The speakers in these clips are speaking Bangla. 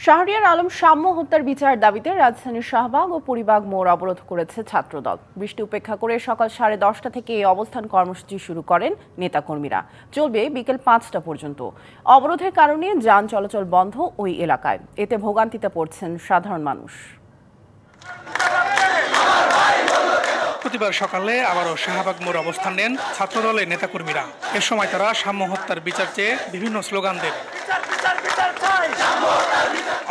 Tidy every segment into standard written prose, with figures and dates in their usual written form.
শাহরিয়ার আলম সাম্য হত্যার বিচার দাবিতে রাজধানীর শাহবাগ ও পরিবাগ মোড় অবরোধ করেছে ছাত্রদল। বৃষ্টি উপেক্ষা করে সকাল 10:30 থেকে এই অবস্থান কর্মসূচি শুরু করেন নেতাকর্মীরা। চলবে বিকেল 5টা পর্যন্ত। অবরোধের কারণে যান চলাচল বন্ধ ওই এলাকায়। এতে ভোগান্তিতে পড়ছেন সাধারণ মানুষ। প্রতিবার সকালে আবারও শাহবাগ মোড় অবস্থান নেন ছাত্রদলের নেতাকর্মীরা। এ সময় তারা সাম্য হত্যার বিচার চেয়ে বিভিন্ন স্লোগান দেন।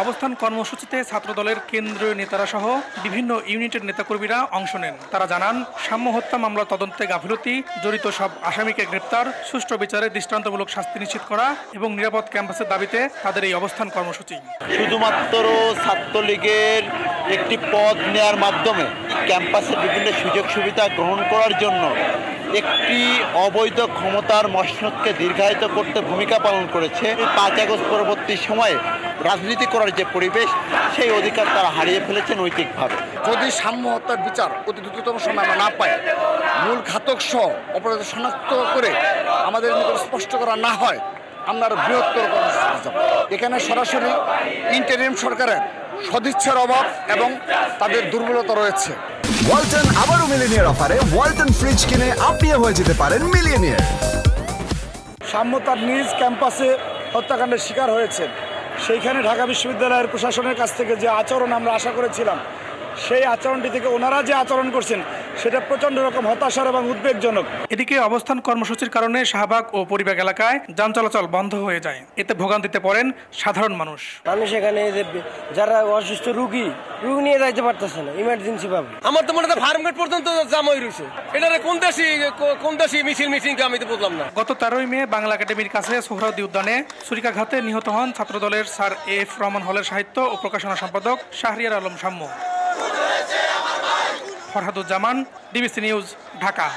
অবস্থান কর্মসূচিতে ছাত্রদলের কেন্দ্রীয় নেতারা সহ বিভিন্ন ইউনিটের নেতাকর্মীরা অংশ নেন। তারা জানান, সাম্য হত্যা মামলা তদন্তে গাফিলতি, জড়িত সব আসামিকে গ্রেপ্তার, সুষ্ঠু বিচারে দৃষ্টান্তমূলক শাস্তি নিশ্চিত করা এবং নিরাপদ ক্যাম্পাসের দাবিতে তাদের এই অবস্থান কর্মসূচি। শুধুমাত্র ছাত্রলীগের একটি পদ নেওয়ার মাধ্যমে ক্যাম্পাসে বিভিন্ন সুযোগ সুবিধা গ্রহণ করার জন্য একটি অবৈধ ক্ষমতার মসনদকে দীর্ঘায়িত করতে ভূমিকা পালন করেছে। 5 আগস্ট পরবর্তী সময়ে রাজনীতি করার যে পরিবেশ, সেই অধিকার তারা হারিয়ে ফেলেছে নৈতিকভাবে। যদি সাম্য হত্যার বিচার অতি দ্রুততম সময় আমরা না পাই, মূল ঘাতক সহ অপরাধ শনাক্ত করে আমাদের নিকট স্পষ্ট করা না হয়, আমরা আরো বৃহত্তর কর্মসূচিতে যাব। এখানে সরাসরি ইন্টারিম সরকারের সদিচ্ছার অভাব এবং তাদের দুর্বলতা রয়েছে। ওয়ালটন আবারও মিলিনিয়ার অফারে ওয়ালটন ফ্রিজ কিনে আপনিও হয়ে যেতে পারেন মিলিয়নিয়ার। সাম্য তার নিজ ক্যাম্পাসে হত্যাকাণ্ডের শিকার হয়েছে। সেইখানে ঢাকা বিশ্ববিদ্যালয়ের প্রশাসনের কাছ থেকে যে আচরণ আমরা আশা করেছিলাম, সেই আচরণটি থেকে ওনারা যে আচরণ করছেন সেটা প্রচণ্ড রকম হতাশার এবং উদ্বেগজনক। এদিকে অবস্থান কর্মসূচির কারণে শাহবাগ ও পরিবাগ এলাকায় যান চলাচল বন্ধ হয়ে যায়। এতে ভোগান্তিতে পড়েন সাধারণ মানুষ। সেখানে যারা অসুস্থ রুগী নিয়ে যাইতে পারতেছে না ইমার্জেন্সি ভাবে। আমার তো মনে হয় ফার্মগেট পর্যন্ত জাম হয়ে রয়েছে। এটা কোন দেশি মিছিল আমি তো বুঝলাম না। গত 13ই মে বাংলা একাডেমির কাছে সোহরাওয়ার্দী উদ্যানে ছুরিকাঘাতে নিহত হন ছাত্রদলের স্যার এফ রহমান হলের সাহিত্য ও প্রকাশনা সম্পাদক শাহরিয়ার আলম সাম্য। Farhaduzzaman, DBC news, Dhaka.